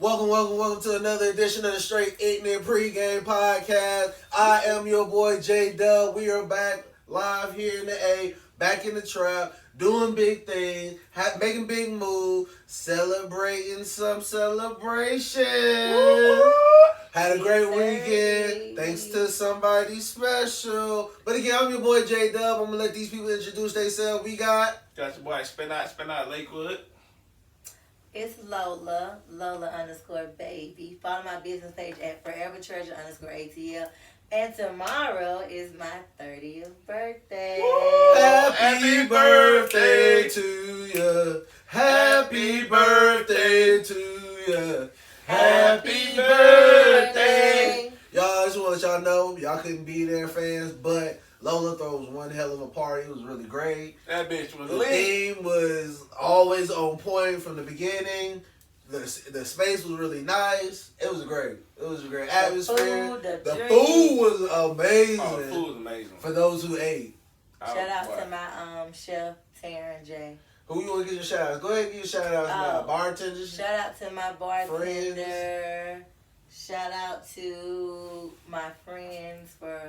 Welcome to another edition of the Straight Ignorant Pregame Podcast. I am your boy J Dub. We are back live here in the A, back in the trap, doing big things, making big moves, celebrating some celebration. Had a great weekend, thanks to somebody special. But again, I'm your boy J Dub. I'm gonna let these people introduce themselves. We got your boy Spin Out Lakewood. It's Lola _ baby. Follow my business page at Forever Treasure _ ATL. And tomorrow is my 30th birthday. Happy birthday to you. Happy birthday to you. Happy birthday. Y'all, I just want to let y'all know, y'all couldn't be there, fans, but Lola throws one hell of a party. It was really great. That bitch was The lit. theme was always on point from the beginning. The space was really nice. It was great. It was a great atmosphere. The food was amazing. Oh, the food was amazing. For those who ate. Shout out to my chef, Taryn J. Who you want to get your shout outs? Go ahead and get your shout outs now. Bartenders. Shout out to my bartender. Friends. Shout out to my friends for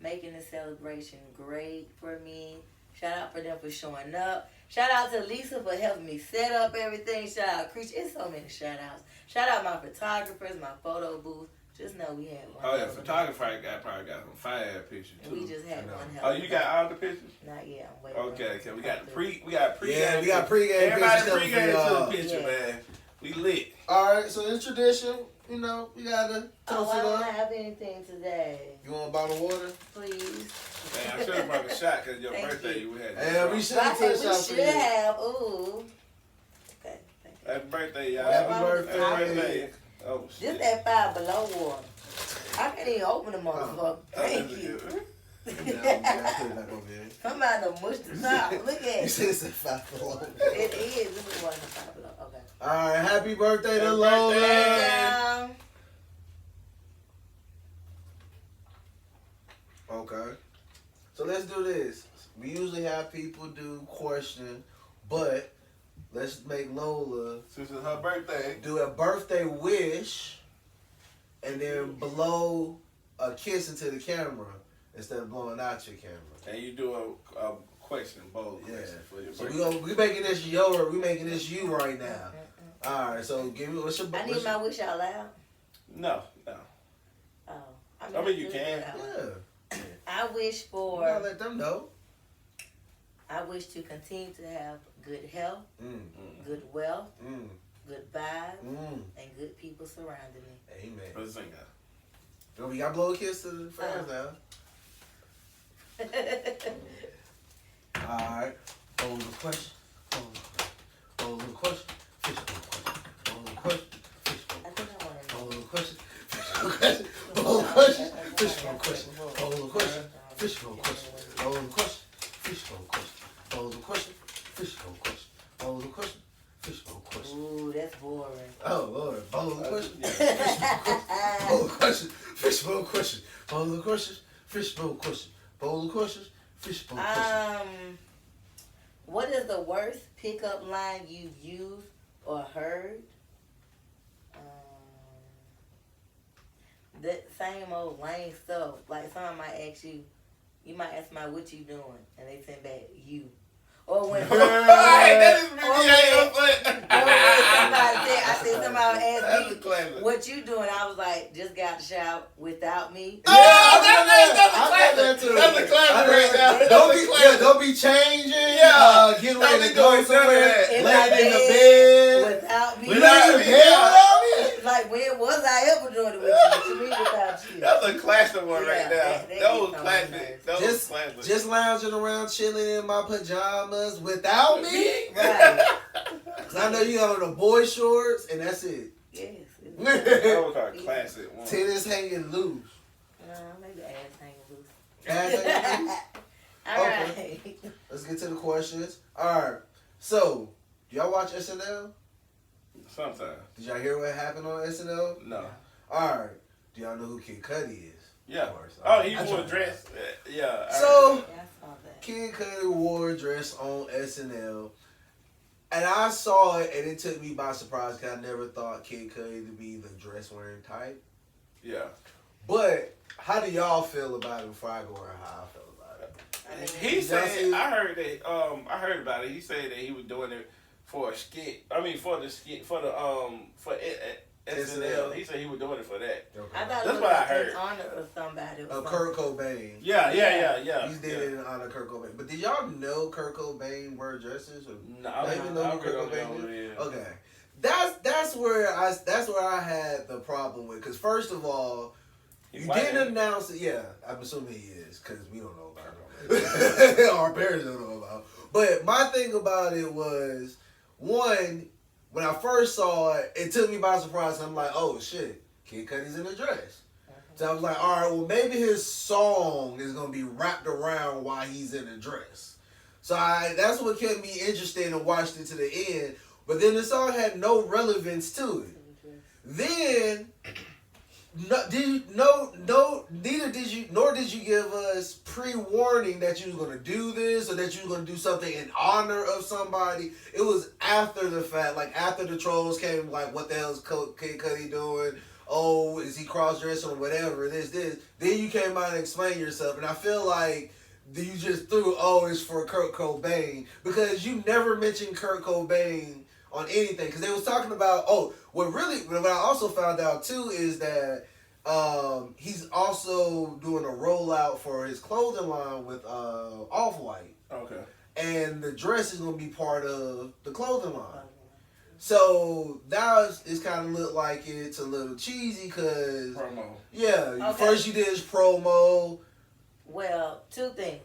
making the celebration great for me. Shout out for them for showing up. Shout out to Lisa for helping me set up everything. Shout out Creature. It's so many shout outs. Shout out my photographers, my photo booth. Just know we had one. Oh yeah, photographer probably got some fire pictures too. We just had one. Oh, you got all the pictures? Not yet. I'm waiting. Okay. We got pre. Yeah, we got pregame. Everybody pictures pregame to coming the for picture, man. We lit. All right, so in tradition, we gotta toast I it don't up. have anything today. You want a bottle of water? Please. Man, I should have brought a shot because your Thank birthday. you. We had. And we should I have said took a we shot for should you. have. Ooh. Okay. Thank you. Happy birthday, y'all. Happy birthday. Happy birthday. Oh Just shit. that 5 below water. I can't even open the motherfucker. Thank you. Yeah, put it back over here. I'm about to mush the top. Look at You it. said it's a 5 below. It is. This is one of the 5 below. Okay. All right, happy birthday to Happy Lola. birthday. Down. Okay. So let's do this. We usually have people do question, but let's make Lola Since it's her birthday. do a birthday wish and then blow a kiss into the camera instead of blowing out your camera. And you do a question, bold Yeah. question for your So birthday. we making this you right now. All right. So give me what's your I need my wish out loud. No. Oh. I mean, you do can. it out. Yeah. I wish You gotta for. let them know. I wish to continue to have good health, Mm, good wealth, mm, good vibes, mm. and good people surrounding me. Amen. For the singer. So we got to blow a kiss to the fans now. All right. Hold the question. Hold the question. Fish hold the question. Hold the question. Fish hold the question. Hold the question. Fish hold the question. Hold the question. Fish hold the question. Hold the question. Fish hold the question. Hold the question. Fish hold the question. Hold the question. Fish hold the question. Ooh, that's boring. Oh Lord. Hold the question. Yeah. Hold the question. Fish hold the question. Hold the question. Fish hold the question. Hold the question. Fish hold the question. What is the worst pickup line you've used or heard? That same old lame stuff. Like someone might ask you, you might ask somebody what you doing, and they send back you. Or when, That is or when somebody asked That's me, a classic. what you doing? I was like, just got out the shower without me. Yeah, I got that's a classic right there. Don't be changing. Yeah. Getting Don't ready be to go doing none of somewhere. that. In Laying my in the bed bed. without me. You laying in the bed without me? Like, when was I ever doing it with you? What you mean without you? That's a classic one right Yeah, there. that That was gets on my classic. nerves. That was Just, classic. just lounging around, chilling in my pajamas without me. Right. Cause I know you got on the boy shorts, and that's it. Yes. That was our classic one. Tennis hanging loose. Maybe ass hanging loose. Ass hanging loose. All Okay. right. Let's get to the questions. All right. So, do y'all watch SNL? Sometimes. Did y'all hear what happened on SNL? No. All right. Do y'all know who Kid Cudi is? Yeah. Of course. Oh, he I wore a tried. dress. Yeah. So, Yeah, I saw that. Kid Cudi wore a dress on SNL. And I saw it, and it took me by surprise because I never thought Kid Cudi to be the dress wearing type. Yeah. But how do y'all feel about it before I go over how I feel about it? He said, I heard about it. He said that he was doing it for a skit. I mean, for the skit, for SNL. He said he was doing it for that. Okay. I thought That's it was what I like heard. in honor of somebody. Of Kurt Cobain. Yeah. He did it in honor of Kurt Cobain. But did y'all know Kurt Cobain wear dresses? Or No, y'all even know who Kurt don't Cobain know, is? yeah. Okay. That's where I had the problem with, because first of all, He you white, didn't ain't he? announce it. Yeah, I'm assuming he is, because we don't know about it. Our parents don't know about it. But my thing about it was, one, when I first saw it, it took me by surprise. I'm like, oh shit, Kid Cudi's in a dress. So I was like, all right, well maybe his song is gonna be wrapped around while he's in a dress. So that's what kept me interested and watched it to the end. But then the song had no relevance to it. Then, nor did you give us pre-warning that you was gonna do this or that you was gonna do something in honor of somebody. It was after the fact, like after the trolls came, like, what the hell is Kid Cudi doing? Oh, is he cross-dressing or whatever? This. Then you came out and explained yourself, and I feel like you just threw, oh, it's for Kurt Cobain, because you never mentioned Kurt Cobain on anything, because they was talking about, what I also found out too is that he's also doing a rollout for his clothing line with Off-White, Okay. and the dress is going to be part of the clothing line. So now it's kind of look like it's a little cheesy, because Promo. First you did his promo. Well, two things.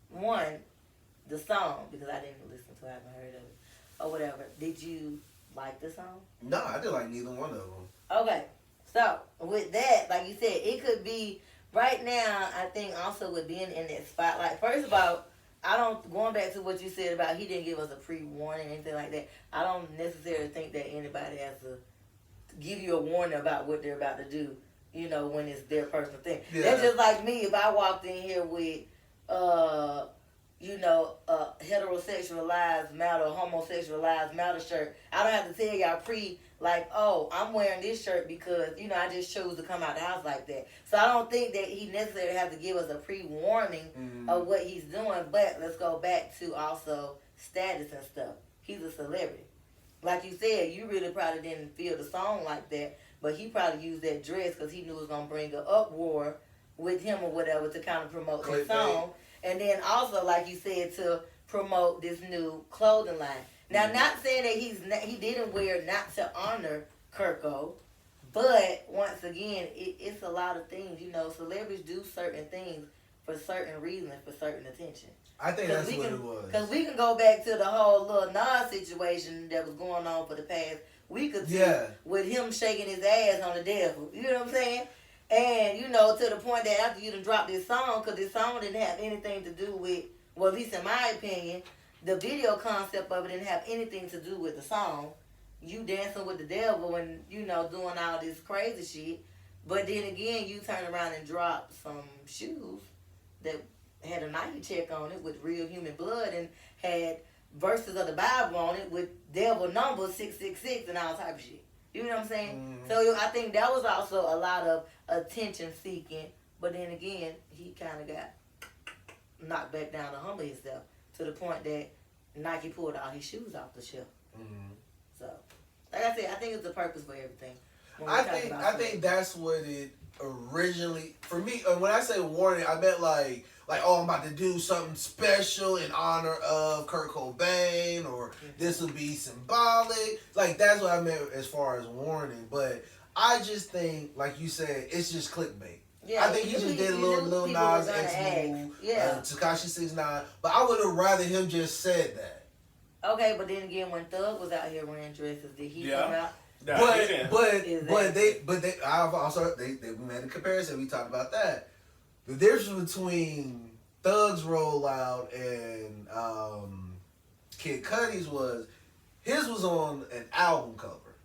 One, the song, because I didn't listen to it, I haven't heard of it, or whatever. Did you like the song? No, I didn't like neither one of them. Okay. So, with that, like you said, it could be, right now, I think also with being in that spotlight, first of all, going back to what you said about he didn't give us a pre-warning or anything like that, I don't necessarily think that anybody has to give you a warning about what they're about to do, when it's their personal thing. Yeah. That's just like me, if I walked in here with, heterosexualized matter, homosexualized matter shirt, I don't have to tell y'all I'm wearing this shirt because, I just chose to come out the house like that. So I don't think that he necessarily has to give us a pre-warning of what he's doing, but let's go back to also status and stuff. He's a celebrity. Like you said, you really probably didn't feel the song like that, but he probably used that dress because he knew it was going to bring an uproar with him or whatever to kind of promote his song. And then also, like you said, to promote this new clothing line. Now, not saying that he didn't wear not to honor Kirko, but once again, it's a lot of things. Celebrities do certain things for certain reasons, for certain attention. I think that's what it was. Because we can go back to the whole Lil Nas situation that was going on for the past week or two with him shaking his ass on the devil. You know what I'm saying? And, to the point that after you done dropped this song, because this song didn't have anything to do with, well, at least in my opinion, the video concept of it didn't have anything to do with the song. You dancing with the devil and, doing all this crazy shit. But then again, you turn around and drop some shoes that had a Nike check on it with real human blood and had verses of the Bible on it with devil numbers 666 and all type of shit. You know what I'm saying? So I think that was also a lot of attention seeking. But then again, he kind of got knocked back down to humble himself to the point that Nike pulled all his shoes off the shelf. So, like I said, I think it's the purpose for everything. I think that's what it originally, for me, when I say warning, I meant like, I'm about to do something special in honor of Kurt Cobain, or this will be symbolic. Like, that's what I meant as far as warning. But I just think, like you said, it's just clickbait. Yeah, I think he just did a little Nas X move, Tekashi 6ix9ine. But I would have rather him just said that. Okay, but then again, when Thug was out here wearing dresses, did he come out? We made a comparison. We talked about that. The difference between Thug's rollout and Kid Cudi's was, his was on an album cover.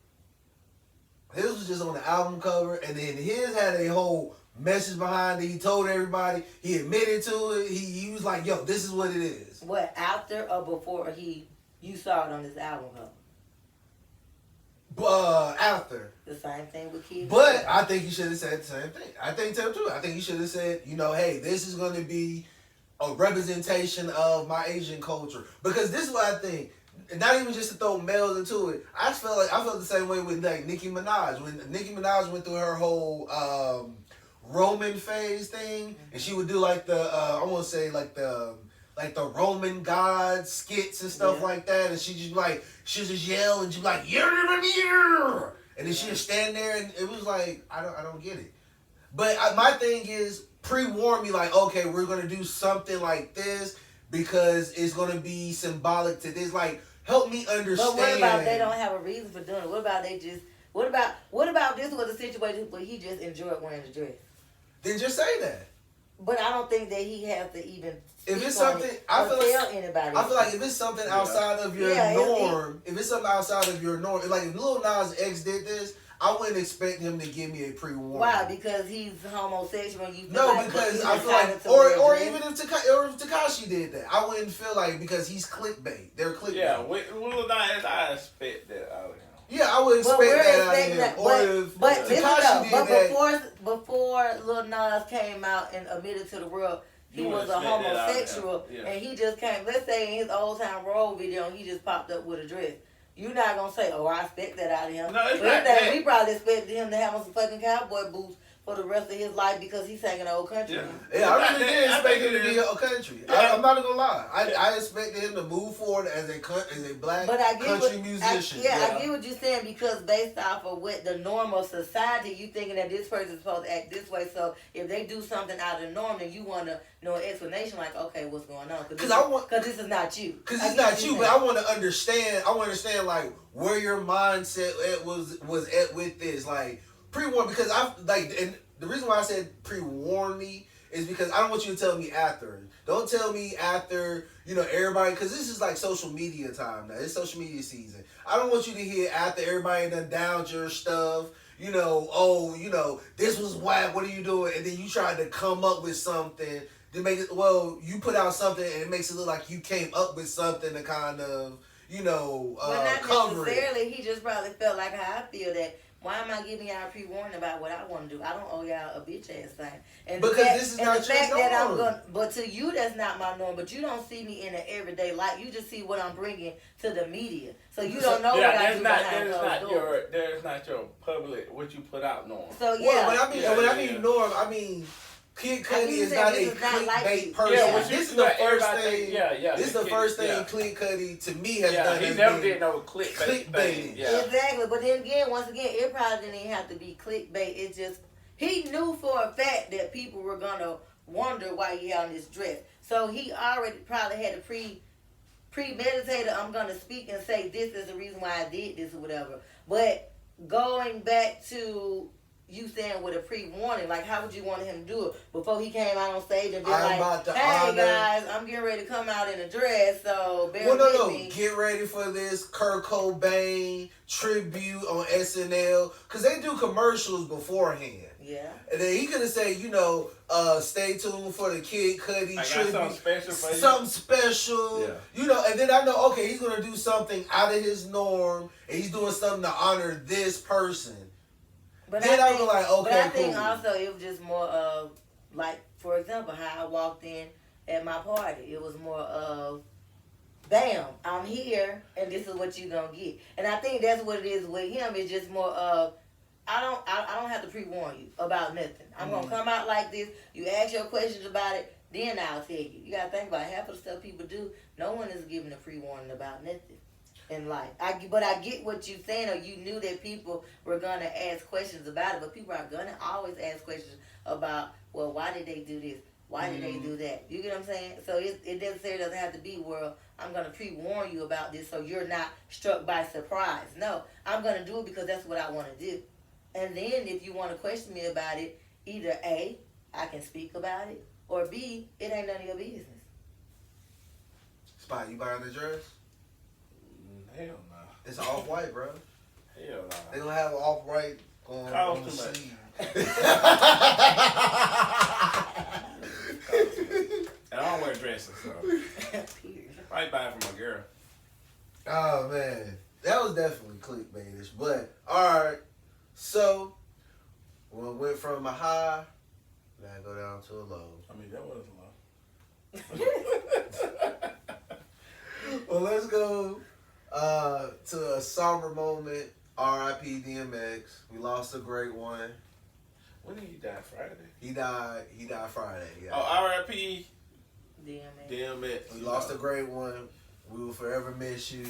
His was just on the album cover, and then his had a whole message behind it. He told everybody. He admitted to it. He was like, "Yo, this is what it is." What, after or before he You saw it on this album cover. After. The same thing with Kid. But I think he should have said the same thing. I think so too. I think he should have said, hey, this is going to be a representation of my Asian culture. Because this is what I think. Not even just to throw males into it. I felt the same way with like Nicki Minaj. When Nicki Minaj went through her whole Roman phase thing, and she would do like the I want to say like the Roman god skits and stuff like that, and she just yell and she'd be like yeah, and then she'd stand there and it was like I don't get it. But my thing is pre-warn me like, okay, we're gonna do something like this because it's gonna be symbolic to this. Like, help me understand. But what about they don't have a reason for doing it? What about they just? What about this was a situation where he just enjoyed wearing the dress? Then just say that. But I don't think that he has to even. If it's something, I feel like if it's something outside of your norm, if it's something outside of your norm, like if Lil Nas X did this, I wouldn't expect him to give me a pre-warning. Why? Because he's homosexual. And you feel no, like because I feel like, or even if Tekashi did that, I wouldn't feel like because he's clickbait. They're clickbait. Yeah, with Lil Nas, I expect that out of him. Yeah, I would expect that out of him. Or if Tekashi did that. Before Lil Nas came out and admitted to the world he was a homosexual, and he just came. Let's say in his Old Town Road video, he just popped up with a dress. You're not gonna say, "Oh, I expect that out of him." No, it's but not that. We probably expected him to have on some fucking cowboy boots for the rest of his life because he's singing old country. Yeah, I really did expect him to be old country. Yeah. I'm not gonna lie. I expected him to move forward as a black country musician. I get what you're saying because based off of what the normal society, you thinking that this person's supposed to act this way. So if they do something out of the norm, then you want to know an explanation like, okay, what's going on? Because this is not you. Because it's not you, but I want to understand. I want to understand like where your mindset was at with this, like. Pre-warn because and the reason why I said pre-warn me is because I don't want you to tell me after. Don't tell me after, everybody, because this is like social media time now. It's social media season. I don't want you to hear after everybody done downed your stuff, this was whack, what are you doing? And then you tried to come up with something to make it, you put out something and it makes it look like you came up with something to kind of, but not cover necessarily. it. He just probably felt like how I feel that. Why am I giving y'all a pre-warning about what I want to do? I don't owe y'all a bitch ass thing. And because this is not your norm. But to you, that's not my norm. But you don't see me in an everyday life. You just see what I'm bringing to the media. So you don't know what I do behind closed doors. There's not your public, what you put out norm. So yeah. When I mean norm, I mean Kid Cudi is not a clickbait person. Yeah, this is the first thing. This is the first thing Kid Cudi to me has done. He never did no clickbait. Yeah. Exactly, but then again, once again, it probably didn't even have to be clickbait. It's just he knew for a fact that people were gonna wonder why he had on this dress. So he already probably had a premeditated. I'm gonna speak and say this is the reason why I did this or whatever. But going back to you saying with a pre-warning, like how would you want him to do it before he came out on stage and be hey guys, I'm getting ready to come out in a dress, so bear with me. Get ready for this Kurt Cobain tribute on SNL, because they do commercials beforehand. Yeah. And then he could have said, stay tuned for the Kid Cudi tribute. Something special for you. Something special. Yeah. And then I know, okay, he's going to do something out of his norm, and he's doing something to honor this person. But then I was like, okay, but I think cool. also it was just more of, like, for example, how I walked in at my party. It was more of, bam, I'm here, and this is what you're going to get. And I think that's what it is with him. It's just more of, I don't have to pre-warn you about nothing. I'm going to come out like this. You ask your questions about it, then I'll tell you. You got to think about half of the stuff people do. No one is giving a pre-warning about nothing in life. But I get what you're saying, or you knew that people were going to ask questions about it, but people are going to always ask questions about, well, why did they do this? Why did they do that? You get what I'm saying? So it necessarily doesn't have to be, well, I'm going to pre-warn you about this so you're not struck by surprise. No, I'm going to do it because that's what I want to do. And then if you want to question me about it, either A, I can speak about it, or B, it ain't none of your business. Spot, you buying the dress? Hell no. It's off-white, bro. Hell no. They gonna have off-white on the sleeve. And I don't wear dresses, so I buy it for my girl. Oh man, that was definitely clickbaitish. But all right, so we went from a high, now go down to a low. I mean, that was a lot. Well, let's go to a somber moment. R.I.P. DMX. We lost a great one. When did he die? Friday? He died Friday. Yeah. Oh, R.I.P. DMX. DMX. We lost a great one. We will forever miss you.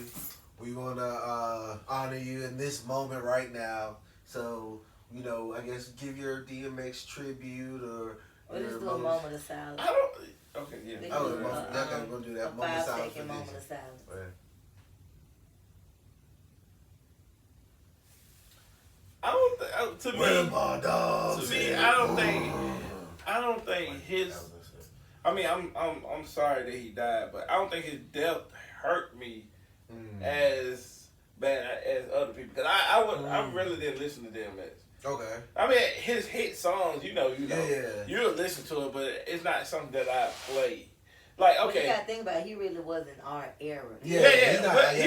We want to honor you in this moment right now. So, you know, I guess give your DMX tribute or. We'll just do a moment of silence. I don't. Okay, yeah. We Oh, can do we're gonna do that a moment of silence 5-second for moment this. of silence. Right. I don't think. To Where me, my dogs to me, at? I don't think his. I mean, I'm sorry that he died, but I don't think his death hurt me as bad as other people. Because I really didn't listen to DMX. Okay. I mean, his hit songs, you know, Yeah. you'll listen to it, but it's not something that I play. Like, But you okay, gotta think about it, he really was in our era. Yeah, yeah, not- but yeah.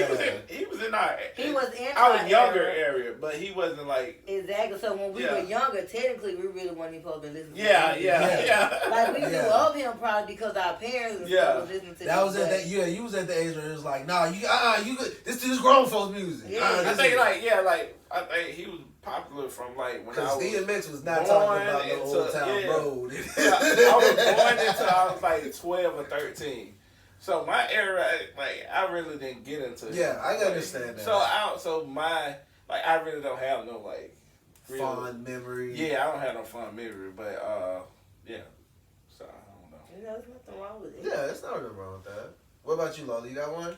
he was in our. He was in our our younger era. area, but he wasn't like. Exactly. So when we Yeah. were younger, technically we really weren't even supposed to be listening to Yeah. him. Like we knew Yeah. of him probably because our parents and Yeah. stuff was listening to That him, was at but- that. Yeah, you was at the age where it was like, nah, you this is grown folks music. Yeah. I think I think he was popular from like when I Because was. DMX was not born talking about the into- Old Town yeah. Road. I was born until I was like 12 or 13. So my era, like I really didn't get into it. Yeah, I can Like, understand that. I really don't have no like real, Fond memory. Yeah, I don't have no fond memory, but yeah. So I don't know. You know, there's nothing wrong with it. Yeah, there's nothing wrong with that. What about you, Lola? You got one?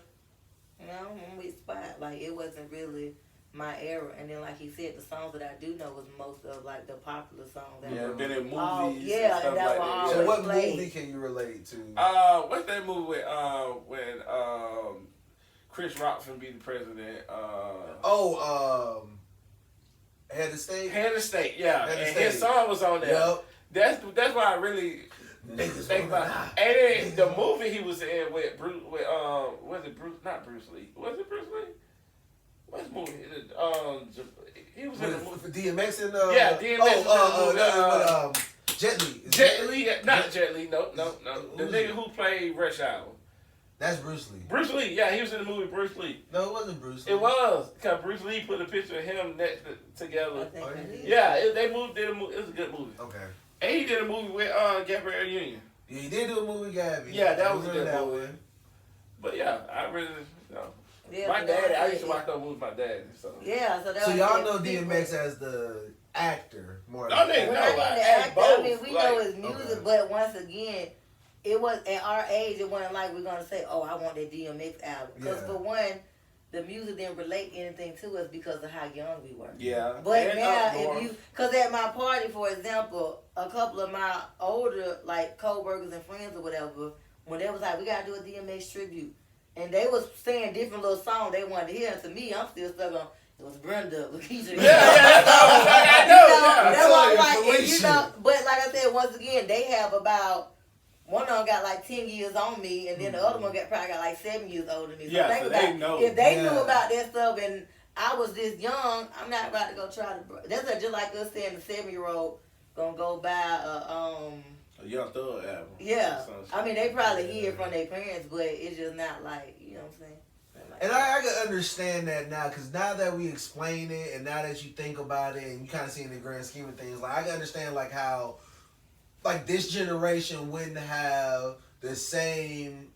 No, I'm with Spot. Like it wasn't really my era. And then like he said, the songs that I do know was most of like the popular songs. That Yeah, were been in movies. Oh, and yeah, stuff and that like were that. always So what played. movie can you relate to? What's that movie with when Chris Rock finna be the president? Head of State? Head of State, yeah. Head of And State. his song was on there. Yep. That's why I really Niggas think wanna about. die. And then the movie he was in with Bruce, was it Bruce? Not Bruce Lee. Was it Bruce Lee? What's the movie? He was in the movie. With DMX and Yeah, DMX was Jet Li. Is Jet it- Li, not Jet Li. No. The Who's nigga it? who played Rush Hour. That's Bruce Lee. Bruce Lee. Yeah, he was in the movie Bruce Lee. No, it wasn't Bruce Lee. It was because Bruce Lee put a picture of him next together. I think Oh, I yeah. did. Yeah, did a movie. It was a good movie. Okay. And he did a movie with Gabrielle Union. Yeah, he did do a movie, Gabby. Yeah, that was He a in good that movie. one. But yeah, I really, Yeah, my so daddy, that I was used to it. watch those movies with my daddy. So. Yeah, so that So was y'all it. know People- DMX as the actor more No, than they We're know, not even like, the as actor. both, I mean, we like- know his music, Okay. but once again, it was at our age. It wasn't like we're gonna say, "Oh, I want that DMX album," because Yeah. for one, the music didn't relate anything to us because of how young we were. Yeah. But And now, up if north. you, cause at my party, for example, a couple of my older like co-workers and friends or whatever, when they was like, "We gotta do a DMX tribute," and they was saying different little songs they wanted to hear, and to me, I'm still stuck on. It was Brenda, Lakeisha. Yeah, that's all I know. Yeah. That's why I'm That's like, all and you but like I said, once again, they have about, one of them got like 10 years on me, and then the other one probably got like 7 years older than me. So Yeah, think so about they it. know. If they Yeah. knew about that stuff and I was this young, I'm not about to go try to. That's just like us saying the 7-year-old gonna go buy A Young Thug album. yeah. Some shit. I mean, they probably hear it from their parents, but it's just not like, you know what I'm saying? Like, And I can understand that now, because now that we explain it, and now that you think about it, and you kind of see in the grand scheme of things, like I can understand like how, like this generation wouldn't have the same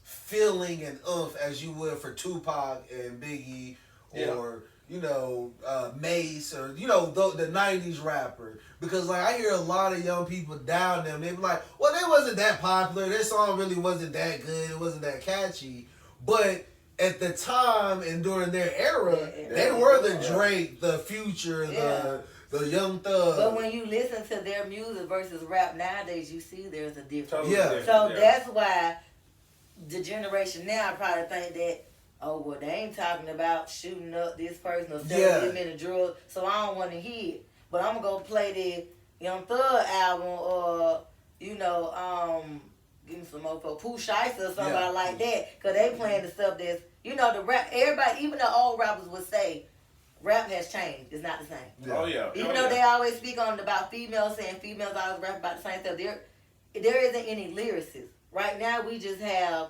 feeling and oomph as you would for Tupac and Biggie, or you know Mace, or you know the '90s rapper. Because like I hear a lot of young people down them, they be like, well, they wasn't that popular. Their song really wasn't that good. It wasn't that catchy. But at the time and during their era, they were the Drake, the Future, the Young Thug. but when you listen to their music versus rap nowadays, you see there's a difference. Totally Yeah. different, So yeah. that's why the generation now probably think that, oh, well, they ain't talking about shooting up this person or selling Yeah. this many drugs, so I don't want to hear it. But I'm going to go play the Young Thug album or, you know, give me some more for Pooh Shiesty or somebody Yeah. like that, cause they playing the stuff that's, you know, the rap. Everybody, even the old rappers would say, rap has changed. It's not the same. Yeah. Oh yeah. Even oh, though yeah. they always speak on about females, saying females always rap about the same stuff, there isn't any lyricists. Right now, we just have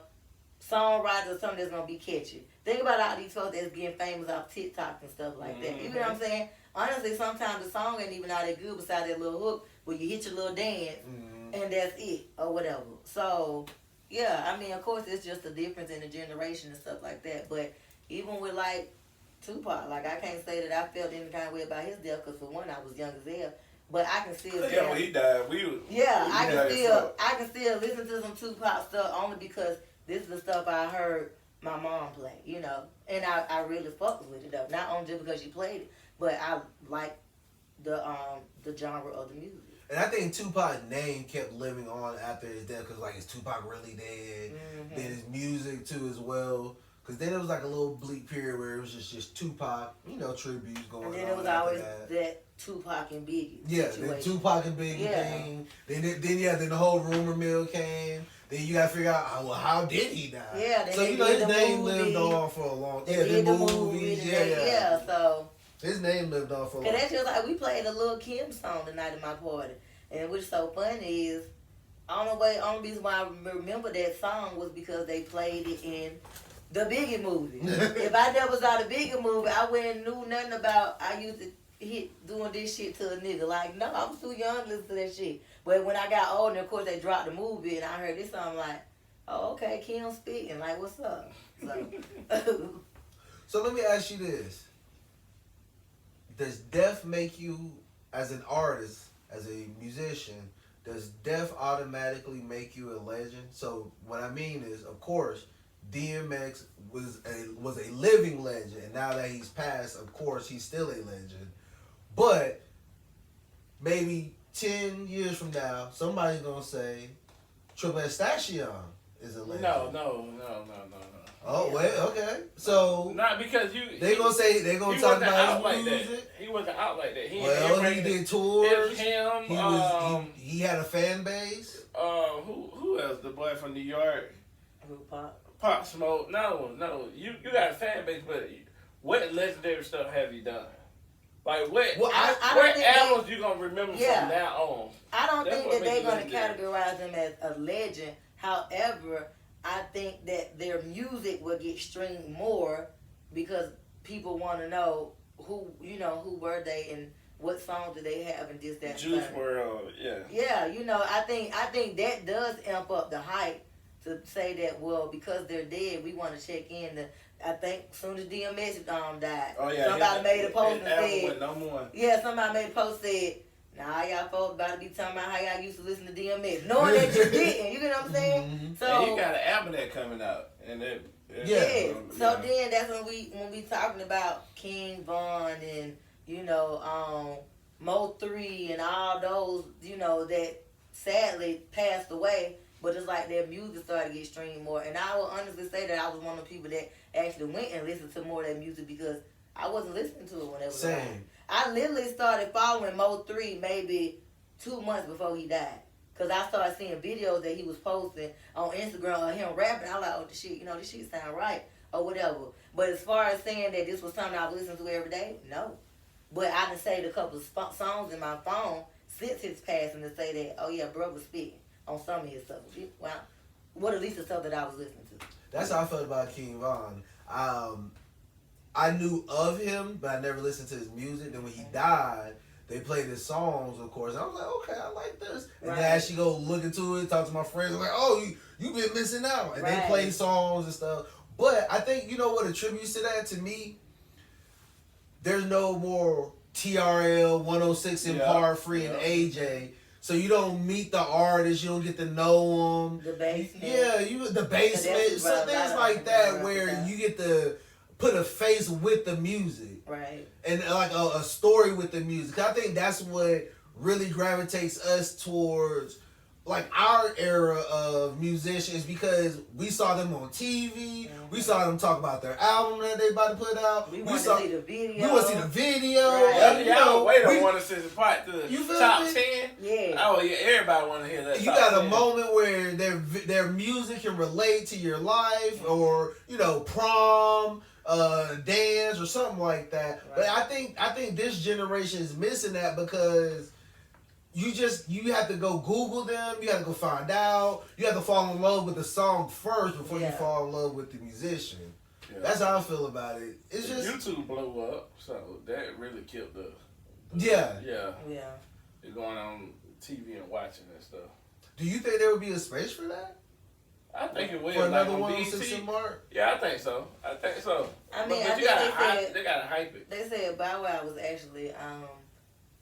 songwriters or something that's gonna be catchy. Think about all these folks that's getting famous off TikTok and stuff like that. You know what I'm saying? Honestly, sometimes the song ain't even all that good besides that little hook where you hit your little dance and that's it or whatever. So yeah, I mean, of course, it's just a difference in the generation and stuff like that. But even with like Tupac, like I can't say that I felt any kind of way about his death because for one, I was young as hell. But I can still Yeah, when he died, we was. yeah, we I died can still listen to some Tupac stuff only because this is the stuff I heard my mom play, you know. And I really fucked with it though. Not only just because she played it, but I like the genre of the music. And I think Tupac's name kept living on after his death because, like, is Tupac really dead? Mm-hmm. Then his music, too, as well. Because then it was like a little bleak period where it was just Tupac, you know, tributes going on. And then it was after always that. that Tupac and Biggie Yeah, situation. then Tupac and Biggie Yeah. came. Then the whole rumor mill came. Then you got to figure out, well, how did he die? Yeah, then so, they you know, did his the name movie. lived on for a long time. They Yeah, did the the movie. movies. and Yeah. so. His name lived on for a long Cause time. that's just like we played a Lil Kim song tonight at my party, and what's so funny is, only reason why I remember that song was because they played it in the Biggie movie. If I never saw the Biggie movie, I wouldn't knew nothing about. I used to hit doing this shit to a nigga. Like, no, I was too young to listen to that shit. But when I got older, of course they dropped the movie, and I heard this song, I'm like, oh, okay, Kim speaking. Like, what's up? So. So let me ask you this. Does death make you, as an artist, as a musician, does death automatically make you a legend? So what I mean is, of course, DMX was a living legend, and now that he's passed, of course, he's still a legend. But maybe 10 years from now, somebody's gonna say Triple S Stashion is a legend. No. Oh well, okay. So Not because you. they gonna he talk wasn't about out his like music. that. He wasn't out like that. Well, he did tours. It's him. He had a fan base. Who else? The boy from New York. Who Pop? Pop Smoke. No. You got a fan base, but what legendary stuff have you done? Like what? Well, I don't what think albums you gonna remember Yeah. from now on? I don't That's think what that they're makes going it to categorize them as a legend. However, I think that their music will get streamed more because people want to know who were they and what songs did they have and this, that, and Juice third. WRLD, yeah. Yeah, I think that does amp up the hype to say that, well, because they're dead, we want to check in. I think as soon as DMX died, Oh yeah. somebody made a post and album said, went no more. yeah, somebody made a post said, nah, y'all folks about to be talking about how y'all used to listen to DMX, knowing that you didn't. You get what I'm saying? Mhm. So And he got an album that coming out, and it. Yeah. So then that's when we talking about King Von and Mo 3 and all those that sadly passed away. But it's like their music started to get streamed more. And I will honestly say that I was one of the people that actually went and listened to more of that music because I wasn't listening to it when it was around. Same. I literally started following Mo 3 maybe 2 months before he died. Because I started seeing videos that he was posting on Instagram of him rapping. I was like, oh, this shit sound right or whatever. But as far as saying that this was something I was listening to every day, no. But I done saved a couple of songs in my phone since his passing to say that, oh yeah, bro was speaking on some of his stuff. Well, what at least the stuff that I was listening to. That's how I felt about King Von. I knew of him, but I never listened to his music. Then when he died, they played his songs, of course. I was like, okay, I like this. And Right. then as you go look into it, talk to my friends, I'm like, oh, you been missing out. And they Right. play songs and stuff. But I think, you know what attributes to that to me? There's no more TRL, 106 and Yeah. Par Free and Yeah. AJ. So you don't meet the artist, you don't get to know them. The basement. Yeah, the basement, That's some right, things right, like right, that right, where right. you get to put a face with the music Right. and like a story with the music. I think that's what really gravitates us towards like our era of musicians because we saw them on TV. We saw them talk about their album that they about to put out. We want to see the video. We want to see the video. Right. And, Y'all wait on one of the part to You feel top me? 10. Yeah. Oh yeah, everybody want to hear that. you top got a 10. moment where their music can relate to your life, or prom, dance, or something like that. Right. But I think this generation is missing that because you have to go Google them, you have to go find out, you have to fall in love with the song first before you fall in love with the musician. Yeah. That's how I feel about it. It's just YouTube blew up, so that really killed the yeah. They're going on TV and watching that stuff. Do you think there would be a space for that? I think it will. For another on 106 BET. and Mark? Yeah, I think so. I mean, But I you think gotta they gotta hype it. they said Bow Wow was actually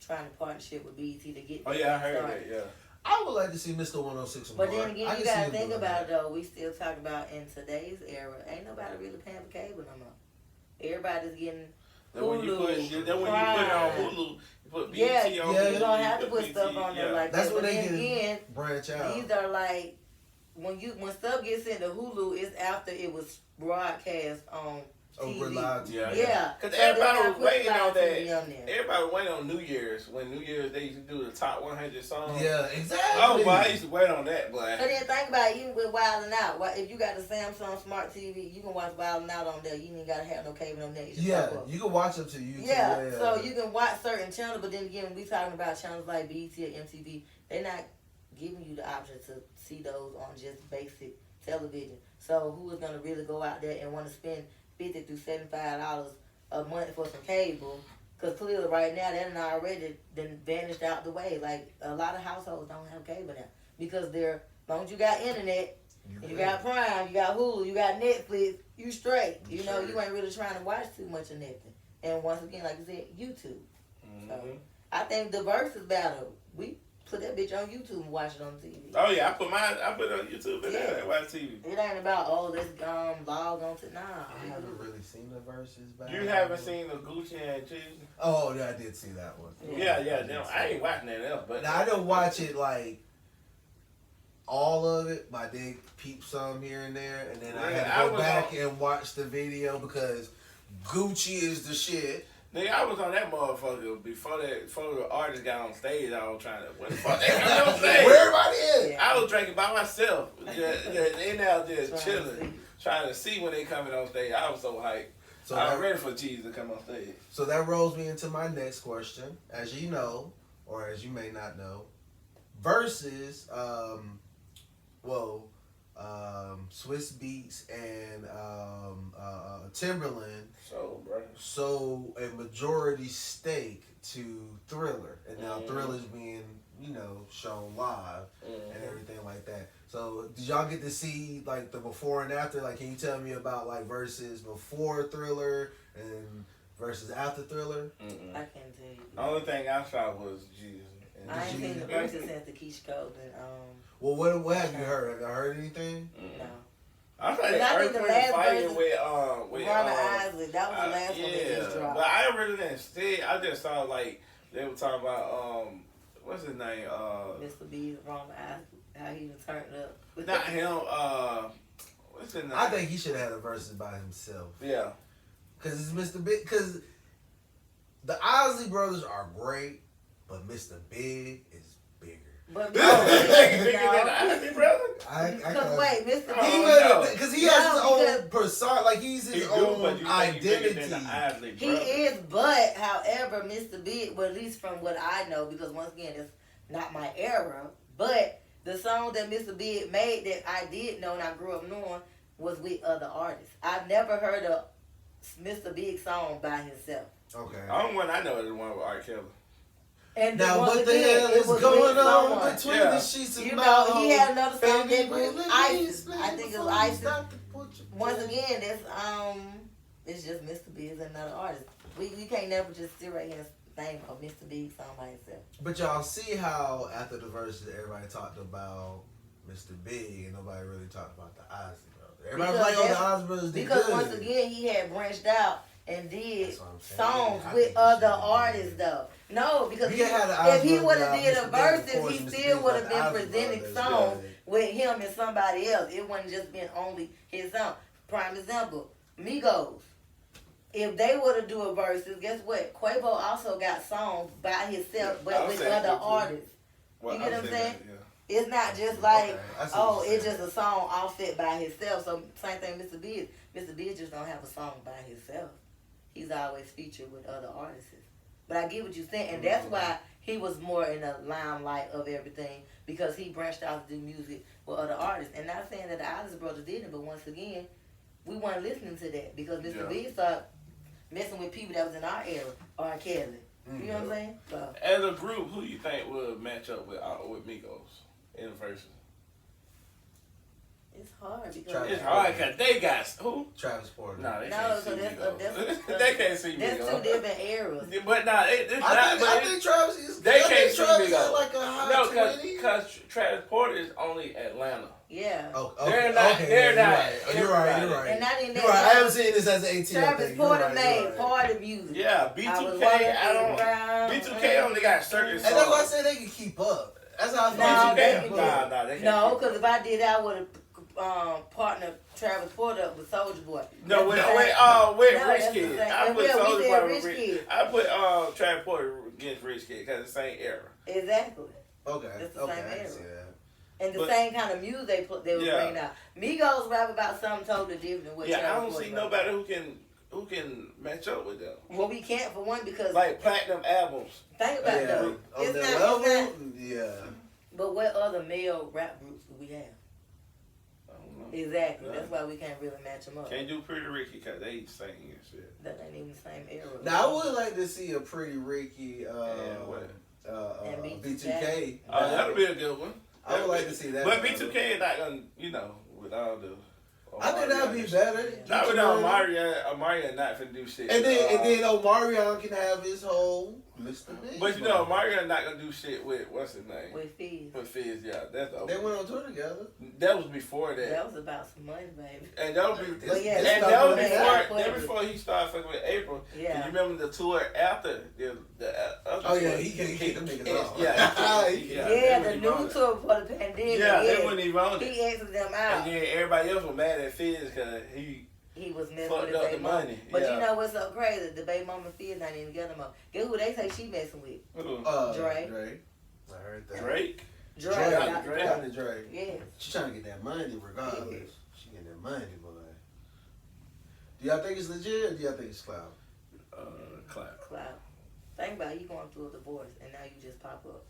trying to partnership with BET to get. Oh yeah, I heard that. Yeah. I would like to see Mr. 106 and But Mark. then again, you gotta think about it though. We still talk about in today's era, ain't nobody really paying for cable no more. Everybody's getting Then when you put Hulu, it on Hulu, you put BET yeah, on yeah, Hulu. you don't have to you put BET, stuff on there like That's that. when But they then can again, branch out. these are like when stuff gets into Hulu, it's after it was broadcast on TV. Over live. Yeah. Because So everybody they're was not waiting putting on live TV that. on there. Everybody was waiting on New Year's. When New Year's they used to do the top 100 songs. Yeah, exactly. Oh, boy, I used to wait on that, boy. So then think about it, even with Wild 'N Out. If you got the Samsung Smart TV, you can watch Wild 'N Out on there. You ain't gotta have no cable on there. You just Yeah, pop up. you can watch them to YouTube. Yeah, so you can watch certain channels, but then again, when we talking about channels like BET or MTV, they're not giving you the option to see those on just basic television. So who is gonna really go out there and want to spend $50 to $75 a month for some cable? Because clearly right now they're already then vanished out the way. Like a lot of households don't have cable now because as long as you got internet, you got Prime, you got Hulu, you got Netflix, you straight. You ain't really trying to watch too much of nothing. And once again, like you said, YouTube. So I think the Versus battle, we put that bitch on YouTube and watch it on TV. Oh yeah, I put it on YouTube and I watch TV. It ain't about let's log on to I haven't really seen the verses back. You haven't seen the Gucci and Jeezy? Oh yeah, I did see that one. Yeah. I ain't watching that else, but Now I don't watch it like all of it, but I did peep some here and there, and then I had to go back and watch the video because Gucci is the shit. Nigga, I was on that motherfucker before the artist got on stage. I was trying to, what the fuck they got on stage? Where everybody is? I was drinking by myself. They now just chilling, trying to see when they coming on stage. I was so hyped. So I was ready for Jesus to come on stage. So that rolls me into my next question. As you know, or as you may not know, versus Swiss Beats and Timberland sold a majority stake to Thriller, and now Thriller's being shown live and everything like that. So did y'all get to see like the before and after? Like, can you tell me about like versus before Thriller and versus after Thriller? I can't tell you. The only thing I saw was Jesus. I ain't seen the verses since the Keisha Cole and Well, what have you heard? Have you heard anything? no. I think the last fighting verse with Rhonda Isley. That was the last one that just dropped. But I really didn't see. I just saw like they were talking about what's his name? Mr. B, Rhonda Isley, how he was turned up. Not him. What's his name? I think he should have had a versus by himself. Yeah. Cause it's Mr. Big. Cause the Isley brothers are great, but Mr. Big is bigger. But Bigger than the Isley brother? Because wait, Mr. Because he has his own persona, like he's his own identity. He is, but however, Mr. Big, well, at least from what I know, because once again, it's not my era, but the song that Mr. Big made that I did know and I grew up knowing was with other artists. I've never heard a Mr. Big song by himself. Okay. The only one I know is the one with R. Kelly. And now what the again, hell is going on between the sheets of milk? He had another song that was ISIS. I think it was ISIS. Once again, that's it's just Mr. Big is another artist. We can't never just sit right here and name a Mr. Big song by himself. But y'all see how after the verses everybody talked about Mr. Big and nobody really talked about the Isley brothers. Everybody was like, oh, the Isley brothers did because good. once again he had branched out and did songs with other artists though. No, because You can't have the if he Osbourne would have album, did Mr. a Big, of verses, course, he Mr. still Big would got have the been Osbourne presenting brothers, songs yeah. with him and somebody else. It wouldn't just been only his song. Prime example, Migos. If they were to do a verses, guess what? Quavo also got songs by himself, Yeah, but I'm with saying other that too. artists. Well, You get what I'm saying? Yeah. It's not just like, Okay, I see oh, what you're it's saying. just a song offset by himself. So same thing, Mr. Biggs. Mr. Biggs just don't have a song by himself. He's always featured with other artists. But I get what you're saying, and that's why he was more in the limelight of everything, because he branched out to do music with other artists. And not saying that the Isley Brothers didn't, but once again, we weren't listening to that because Mr. Yeah. Biggs started messing with people that was in our era, R. Kelly. You know what I'm saying? So, As a group, who you think would match up with Migos in the verses? it's hard because Travis It's hard because they got who? Travis Porter. Nah, they No, can't so see that's- Migos. They can't see there's two Migos. different eras. But nah, it's not. I think Travis is. They I can't think see Travis Migos. got like a high No, 20. because Travis Porter is only Atlanta. Yeah. Oh, They're not- Okay, they're yeah, not You're right. You're everybody. right. And not in You're right. I that, haven't seen this as an 18. Travis Porter made party music. Yeah, I was B2K. walking I don't. around, B2K only got certain And that's why I songs. said they can keep up. That's how I feel. Nah, B2K, they can nah, they can't. No, keep because up. if I did, I would have partnered Travis Porter up with Soulja Boy. No, That's with the Rich same- Kid. that's the I same. put Yeah, we Soulja said Boy Rich with Kid. I put Travis Porter against Rich Kid because it's the same era. Exactly. Okay. That's the Okay. same I can era. see that. And the But- same kind of music they were Yeah. bringing out. Migos rap about something totally different than what Yeah, I Travis don't Porter see rap nobody who can match up with them. about. Well, we can't for one because Like platinum albums. think about it Yeah. though. On It's that not, level, it's not. yeah. But what other male rap groups do we have? I don't know. Exactly. Yeah. That's why we can't really match them up. Can't do Pretty Ricky because they sing and shit. That ain't even the same era. Now I would like to see a Pretty Ricky And what? And B2K. Oh, that'll be a good one. I would like to see that. But B2K is not gonna, with all the. I think that'd be better. Not with Omarion not finna do shit. And then Omarion can have his whole Mr. Big. But Omarion not gonna do shit with what's his name? With Fizz. With Fizz, yeah. That's the They went on tour together. That was before that. That was about some money, baby. And that would be, But yeah, and that's that not was what they before, got that for before he started fucking with April. Yeah. And you remember the tour after the other Oh, yeah, tour? he can't kick them niggas off. Yeah, Yeah, they the wouldn't new even tour for the pandemic. Yeah, Yeah, they wouldn't even own it. he exited them And out. then everybody else was mad at Fizz because He was messing fucked with up the the baby mama. money. But Yeah. you know what's so crazy? The baby mama Fizz not even together no more. Guess who they say she messing with? Dre. Drake. I heard that. Drake. Dre. Drake. Dr. Drake. Dre. Drake. Yes. She trying to get that money regardless. Yeah. She getting that money, boy. Do y'all think it's legit or do y'all think it's clout? Clap. Cloud. Think about it, you going through a divorce and now you just pop up.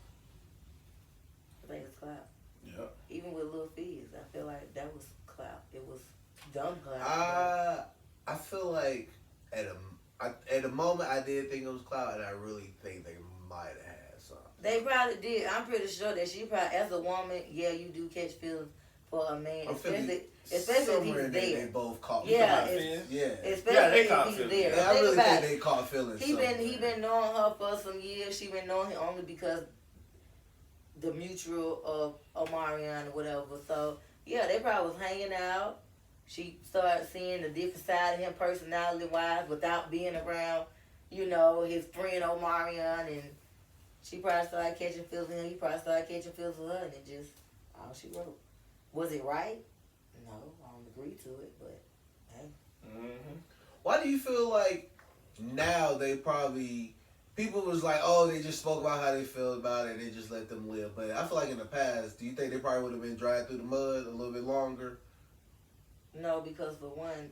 I think it's cloud. Yeah. Even with Lil Fizz, I feel like that was cloud. It was dumb cloud. I feel like at the moment I did think it was clout, and I really think they might have had something. They probably did. I'm pretty sure that she probably, as a woman, yeah, you do catch feelings for a man, especially if somewhere he's in there there. they both caught. Yeah, feelings. it's- yeah. Especially Yeah, they if caught he's feelings. there. Yeah, I Think really about think it. they caught feelings. He been knowing her for some years. She been knowing him only because the mutual of Omarion or whatever. So yeah, they probably was hanging out. She started seeing the different side of him personality wise without being around, his friend Omarion, and she probably started catching feels of him. He probably started catching feels of her, and it just all she wrote. Was it right? No, I don't agree to it, but hey. Mm-hmm. Why do you feel like now people was like, oh, they just spoke about how they feel about it and they just let them live. But I feel like in the past, do you think they probably would have been dragged through the mud a little bit longer? No, because for one,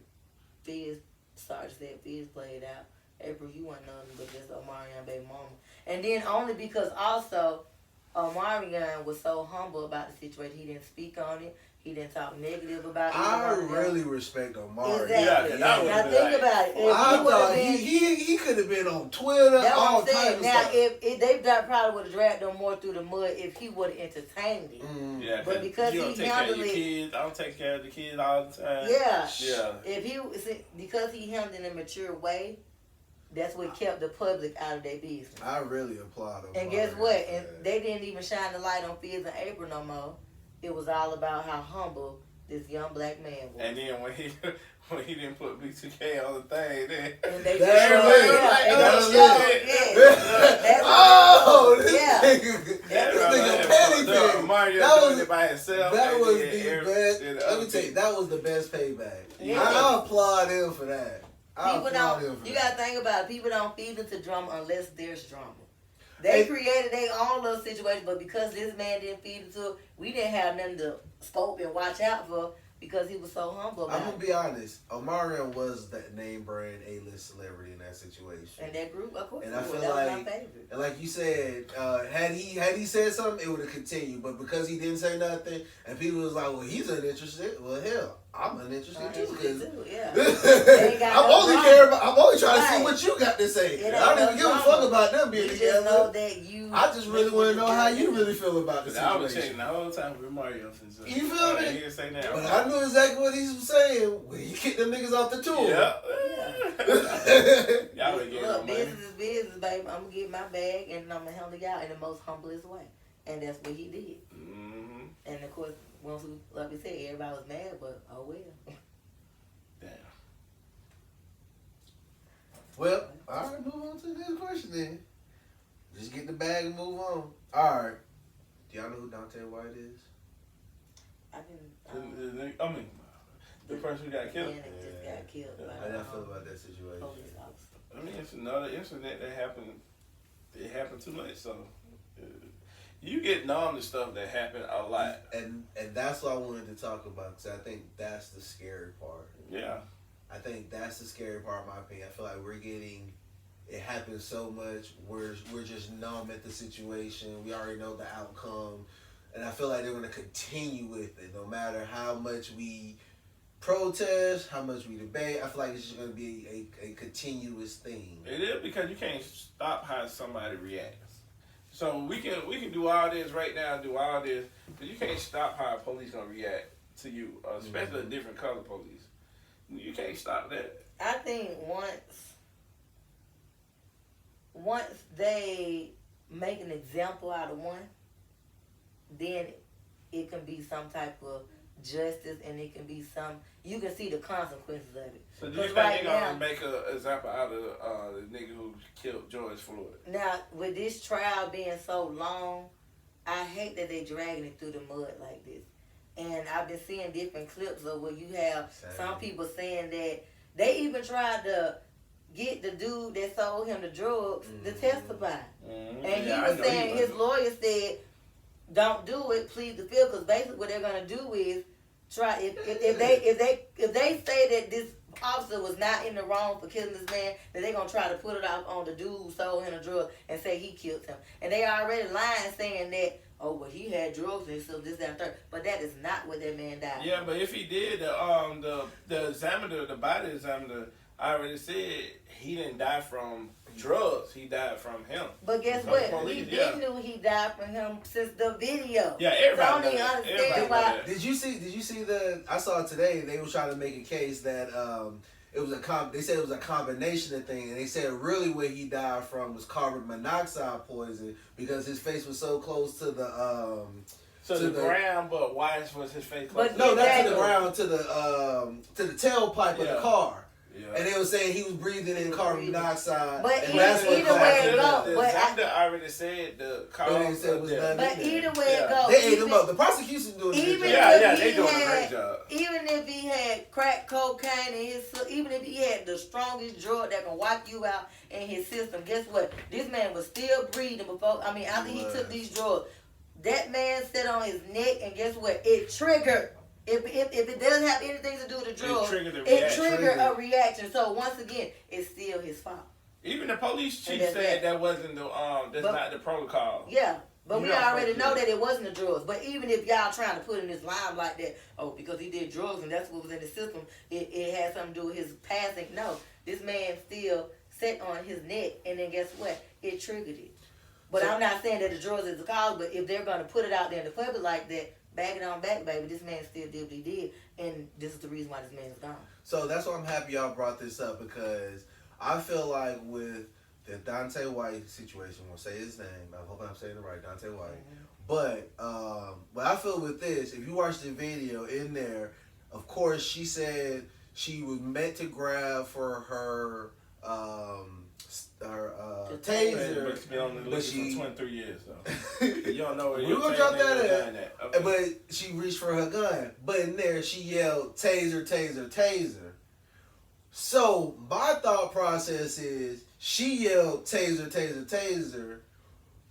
Fizz, Sarge said Fizz played out. April, you weren't nothing but just Omarion baby mama. And then only because also Omarion was so humble about the situation. He didn't speak on it. He didn't talk negative about it. I really respect Omari. Exactly. Yeah, that now would think be about it. If I he would've thought been, he could have been on Twitter, that's all what I'm types saying. of Now, stuff. if they probably would have dragged them more through the mud if he would have entertained it. Mm. Yeah, But because you don't he take care of your handled it- kids, I don't take care of the kids all the time. Yeah. Yeah. Because he handled it in a mature way, that's what kept the public out of their business. I really applaud him. And guess what? And they didn't even shine the light on Fizz and April no more. It was all about how humble this young black man was. And then when he didn't put B2K on the thing, then And they That's just right. yeah, and That's they right. showed, yeah. That's Oh, nigga petty thing. Mario That doing was- it by himself. That and was then the Eric best. did the Let me other tell you, thing. that was the best payback. Yeah. I applaud him for that. I People applaud him don't. for You that. gotta think about it. People don't feed into drama unless there's drama. They Hey. created their own little situation, but because this man didn't feed into it, we didn't have nothing to scope and watch out for because he was so humble I'm about gonna it. be honest. Omarion was that name brand A-list celebrity in that situation. And that group, of course, And I that feel was like- my favorite. And like you said, had he said something, it would have continued. But because he didn't say nothing, and people was like, "Well, he's uninterested." Well, hell, I'm uninterested too. Because Yeah. They ain't got I'm no only drama. care about. I'm only trying to see Right. what you got to say. It ain't I don't no even give a drama. fuck about them being You just know together. that you. I just really want to know how you really feel about the Cause I was situation. checking the whole time with Mario. Since You feel me? He didn't say that. But I knew exactly what he was saying when he kicked them niggas off the tour. Yeah. Y'all would get no Look, money. business is business, baby. I'm gonna get my bag and I'm gonna handle y'all in the most humblest way, and that's what he did. Mm-hmm. And of course, once we, like we said, everybody was mad, but oh well. Damn. Well, all right, move on to the next question then. Just get the bag and move on. All right. Do y'all know who Dante White is? I can. I mean, the person who got Man killed. that just got killed How by do y'all feel about that situation? police officer. I mean, it's another incident that happened. It happened too much, so you get numb to stuff that happen a lot. And that's what I wanted to talk about because I think that's the scary part. Yeah. I think that's the scary part, in my opinion. I feel like we're getting. It happens so much. We're just numb at the situation. We already know the outcome, and I feel like they're going to continue with it, no matter how much we protest, how much we debate. I feel like it's just going to be a continuous thing. It is because you can't stop how somebody reacts. So we can do all this right now, do all this, but you can't stop how a police gonna react to you, especially a different color police. You can't stop that. I think once they make an example out of one, then it can be some type of justice, and it can be you can see the consequences of it. So do you think right they're gonna now- make an example out of the nigga who killed George Floyd? Now, with this trial being so long, I hate that they dragging it through the mud like this. And I've been seeing different clips of where you have some people saying that they even tried to get the dude that sold him the drugs to testify. Mm-hmm. And he was saying, his lawyer said, don't do it, plead the fifth, because basically what they're gonna do is try if they say that this officer was not in the wrong for killing this man, then they're gonna try to put it off on the dude who sold him the drug and say he killed him. And they already lying saying that, oh well, he had drugs and so this, that, and third. But that is not what that man died. Yeah, but if he did, the examiner, the body examiner, already said he didn't die from drugs. He died from him. But guess From what? police, We yeah. been knew he died from him since the video. Yeah, everybody So I don't know even that. understand Everybody know why. that. Did you see the? I saw today they were trying to make a case that it was they said it was a combination of things, and they said really what he died from was carbon monoxide poison because his face was so close to the So to the ground, but why was his face close? But no, not to Exactly. the ground, to the tailpipe of the Yeah. car. Yeah. And they were saying he was breathing in carbon monoxide. But and either- that's what either way it caused go, The but examiner already said the But cause they said it of was death. done. But either way Yeah. it goes, They ate him up. The prosecution doing a good even job. Yeah, if they he doing a had- great job. even if he had crack cocaine in his, even if he had the strongest drug that can wipe you out in his system, guess what? This man was still breathing before. I mean, after he took these drugs, that man sat on his neck, and guess what? It triggered. If it doesn't have anything to do with the drugs, triggered the it reaction. triggered a reaction. So once again, it's still his fault. Even the police chief And that's said it. that wasn't the that's But- not the protocol. Yeah. But You we not already supposed know to. that it wasn't the drugs. But even if y'all trying to put in this line like that, oh, because he did drugs and that's what was in the system, it had something to do with his passing. No, this man still sat on his neck, and then guess what? It triggered it. But I'm not saying that the drugs is the cause, but if they're going to put it out there in the public like that, back it on back, baby, this man still did what he did, and this is the reason why this man's gone. So that's why I'm happy y'all brought this up because I feel like with the Dante White situation, we'll say his name. I hope I'm saying it right, Dante White. But I feel with this, if you watch the video in there, of course she said she was meant to grab for her taser. But she's been on the But list she- for 23 years, so you don't know where We you're gonna drop that in. in. Okay. But she reached for her gun. But in there, she yelled, taser, taser, taser. So, my thought process is, she yelled, taser, taser, taser,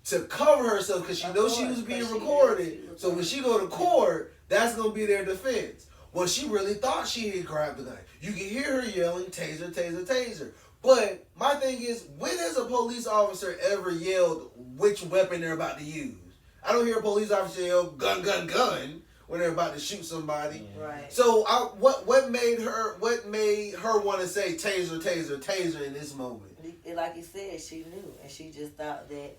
to cover herself because she Of knows she course, was being 'cause she recorded. knew she was So when she go to court, that's going to be their defense. Well, she really thought she had grabbed the gun. You can hear her yelling, taser, taser, taser. But my thing is, when has a police officer ever yelled which weapon they're about to use? I don't hear a police officer yell, gun, gun, gun, when they're about to shoot somebody. Right. So what made her want to say taser, taser, taser in this moment? Like you said, she knew, and she just thought that,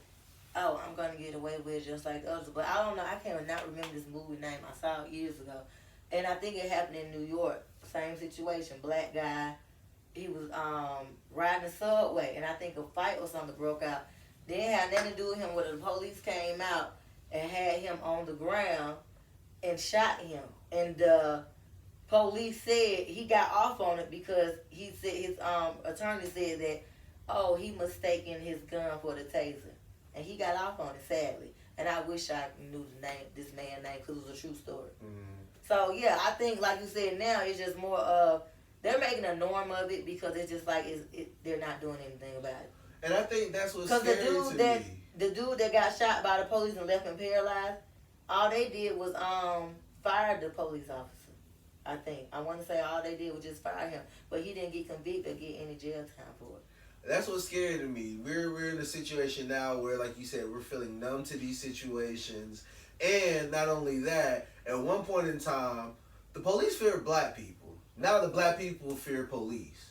oh, I'm gonna get away with it just like others. But I don't know. I can't not remember this movie name. I saw it years ago, and I think it happened in New York. Same situation. Black guy. He was riding the subway, and I think a fight or something broke out. Didn't have nothing to do with him. When the police came out and had him on the ground and shot him, and the police said he got off on it because he said his attorney said that, oh, he mistaken his gun for the taser, and he got off on it, sadly. And I wish I knew this man's name, because it was a true story. So yeah, I think like you said, now it's just more of they're making a norm of it because it's just like they're not doing anything about it. And I think that's what's Because scary to me. the dude that got shot by the police and left him paralyzed, all they did was fire the police officer. I think I want to say all they did was just fire him, but he didn't get convicted or get any jail time for it. That's what's scary to me. We're in a situation now where, like you said, we're feeling numb to these situations, and not only that, at one point in time, the police feared black people. Now the black people fear police,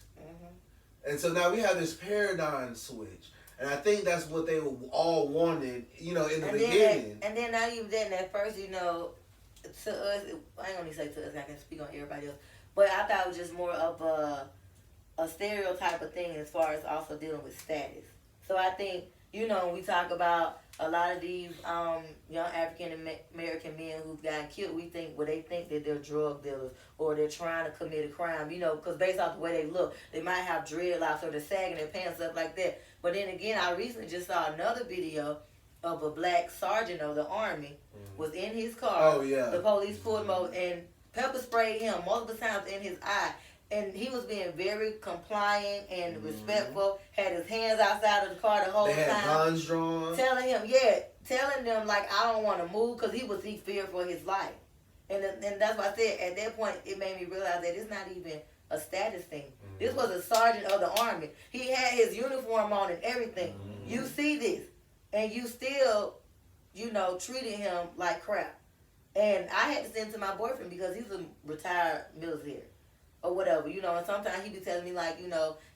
and so now we have this paradigm switch. And I think that's what they all wanted, in the beginning. And then not even that. And at first, to us, I ain't gonna say to us. I can speak on everybody else, but I thought it was just more of a stereotype of thing as far as also dealing with status. So I think, when we talk about a lot of these young African American men who've gotten killed, they think that they're drug dealers or they're trying to commit a crime, because based off the way they look, they might have dreadlocks or they're sagging their pants up like that. But then again, I recently just saw another video of a black sergeant of the Army was in his car. Oh, yeah. The police pulled him over and pepper sprayed him multiple times in his eye. And he was being very compliant and respectful. Had his hands outside of the car the whole time. They had guns drawn. Telling them like I don't want to move because he feared for his life. And that's why I said at that point it made me realize that it's not even a status thing. This was a sergeant of the Army. He had his uniform on and everything. You see this, and you still, treated him like crap. And I had to send him to my boyfriend because he's a retired military. Or whatever, and sometimes he be telling me like,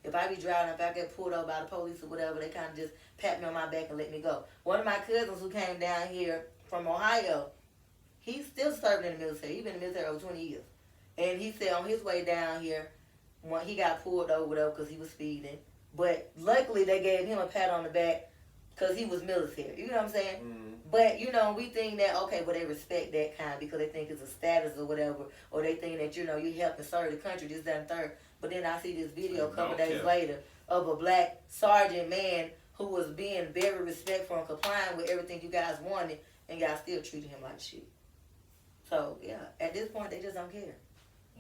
if I be driving, if I get pulled over by the police or whatever, they kind of just pat me on my back and let me go. One of my cousins who came down here from Ohio, he's still serving in the military. He's been in the military over 20 years. And he said on his way down here, when he got pulled over whatever because he was speeding, but luckily they gave him a pat on the back because he was military. You know what I'm saying? But, we think that, okay, well, they respect that kind because they think it's a status or whatever, or they think that, you help and serve the country, this, that, and third. But then I see this video a couple days later of a black sergeant man who was being very respectful and complying with everything you guys wanted, and y'all still treating him like shit. So, yeah, at this point, they just don't care.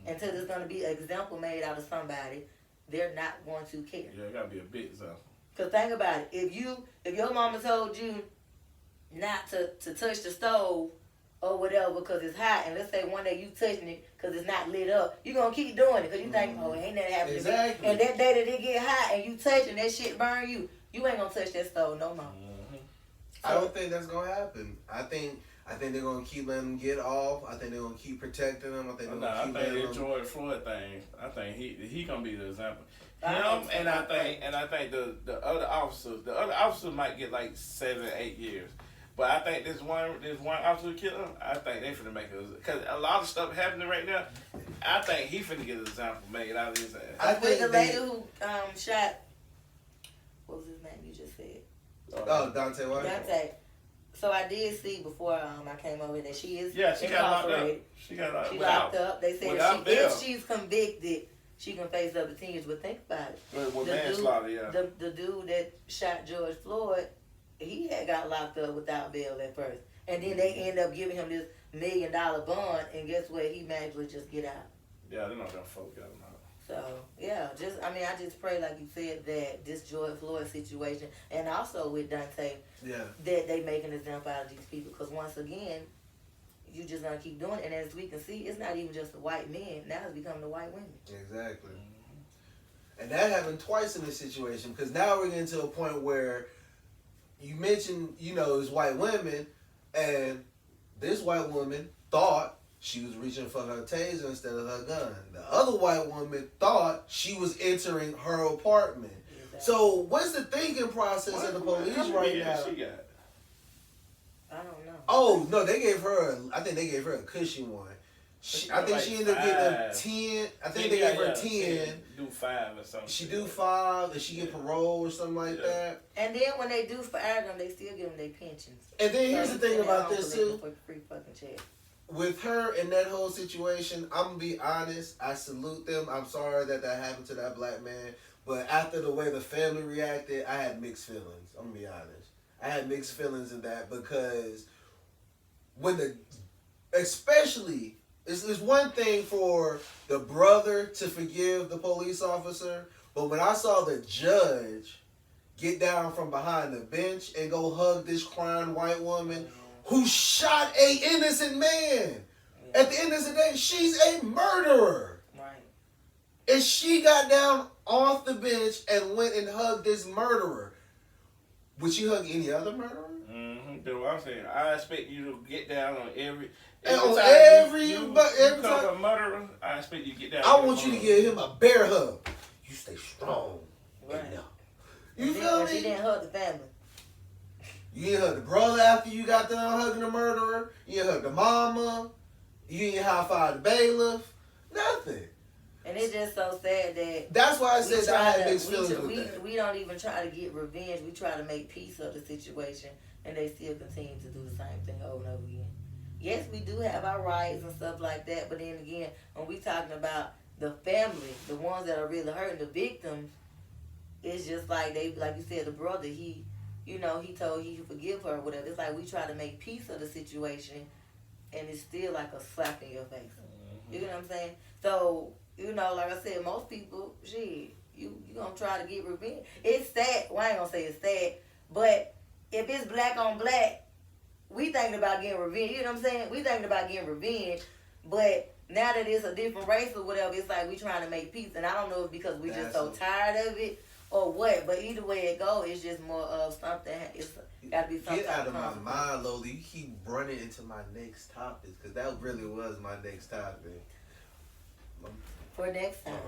Until there's going to be an example made out of somebody, they're not going to care. Yeah, it got to be a big example. Because think about it. If your mama told you not to touch the stove or whatever because it's hot, and let's say one day you touching it because it's not lit up, you're going to keep doing it because you think, oh, ain't that happening Exactly. to me. And that day that it get hot and you touch and that shit burn you, you ain't going to touch that stove no more. I don't think that's going to happen. I think they're going to keep letting them get off. I think they're going to keep protecting them. I think they're going to keep letting them. The George Floyd thing, I think he going to be the example. I think the other officers might get like 7, 8 years. But I think this one officer killed him. I think they finna make it, because a lot of stuff happening right now. I think he finna get an example made out of his ass. I think the lady who shot, what was his name you just said? Daunte White. Daunte. So I did see before I came over that she is she got locked up. She got locked up. They said if she's convicted, she can face up to 10 years. But think about it. With The manslaughter, yeah. The dude that shot George Floyd, he had got locked up without bail at first. And then they end up giving him this $1 million bond, and guess what? He magically just get out. Yeah, they're not gonna folk got him out. So, yeah, I just pray, like you said, that this George Floyd situation, and also with Dante, that they make an example out of these people. Because once again, you just gonna keep doing it. And as we can see, it's not even just the white men. Now it's becoming the white women. Exactly. And that happened twice in this situation, because now we're getting to a point where you mentioned, it's white women, and this white woman thought she was reaching for her taser instead of her gun. The other white woman thought she was entering her apartment. Exactly. So what's the thinking process of the police right now? She got? I don't know. Oh, no, I think they gave her a cushy one. I think she ended up getting a 10. I think they gave her 10. Do 5 or something. She do 5, and she get parole or something like that. And then when they do fire them, they still give them their pensions. And then here's the thing about this too. For free fucking check. With her in that whole situation, I'm gonna be honest. I salute them. I'm sorry that happened to that black man. But after the way the family reacted, I had mixed feelings. I'm gonna be honest. I had mixed feelings in that, because especially, it's one thing for the brother to forgive the police officer, but when I saw the judge get down from behind the bench and go hug this crying white woman who shot a innocent man. Yeah. At the end of the day, she's a murderer. Right. And she got down off the bench and went and hugged this murderer. Would you hug any other murderer? Mm-hmm. That's what I'm saying. I expect you to get down on every time a murderer, I expect you to get down. I want you to give him a bear hug. You stay strong. Right. You And feel then me? she didn't hug the family. You didn't hug the brother after you got done hugging the murderer. You didn't hug the mama. You didn't high-five the bailiff. Nothing. And it's just so sad that That's why I said I had mixed feelings with that. we don't even try to get revenge. We try to make peace of the situation, and they still continue to do the same thing over and over again. Yes, we do have our rights and stuff like that, but then again, when we talking about the family, the ones that are really hurting, the victims, it's just like like you said, the brother, he told he forgive her or whatever. It's like we try to make peace of the situation, and it's still like a slap in your face. Mm-hmm. You know what I'm saying? So, like I said, most people, shit, you gonna try to get revenge. It's sad. Well, I ain't gonna say it's sad, but if it's black on black, we thinking about getting revenge. You know what I'm saying? We thinking about getting revenge, but now that it's a different race or whatever, it's like we trying to make peace. And I don't know if because we just so tired of it or what, but either way it go, it's just more of something. It's got to be something. Get out of my mind, Lola. You keep running into my next topic, because that really was my next topic. For next time.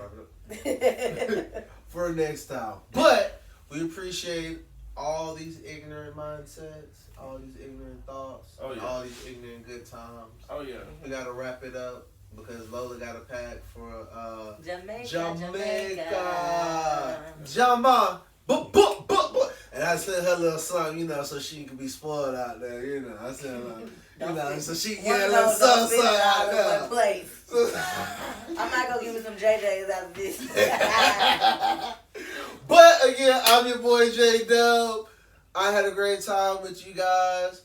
For next time. But we appreciate all these ignorant mindsets, all these ignorant thoughts, all these ignorant good times. Oh, yeah. We got to wrap it up, because Lola got a pack for Jamaica. Jama. And I sent her a little song, so she can be spoiled out there, I sent her, so she can get a little something out there. Place. I might go give me some JJ's out of this. But again, I'm your boy J Dub. I had a great time with you guys.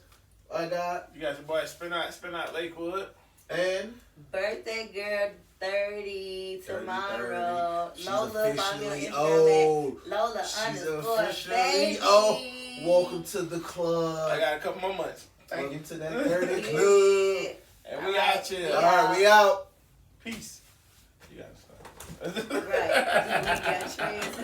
You got your boy Spin Out Lakewood. And birthday girl 30 tomorrow. 30. Lola, follow me on Instagram. Old. Lola She's _ officially baby. old. Welcome to the club. I got a couple more months. Welcome to that 30 club. And we out here. All right, we out. Peace. You gotta stop. Right. We got trans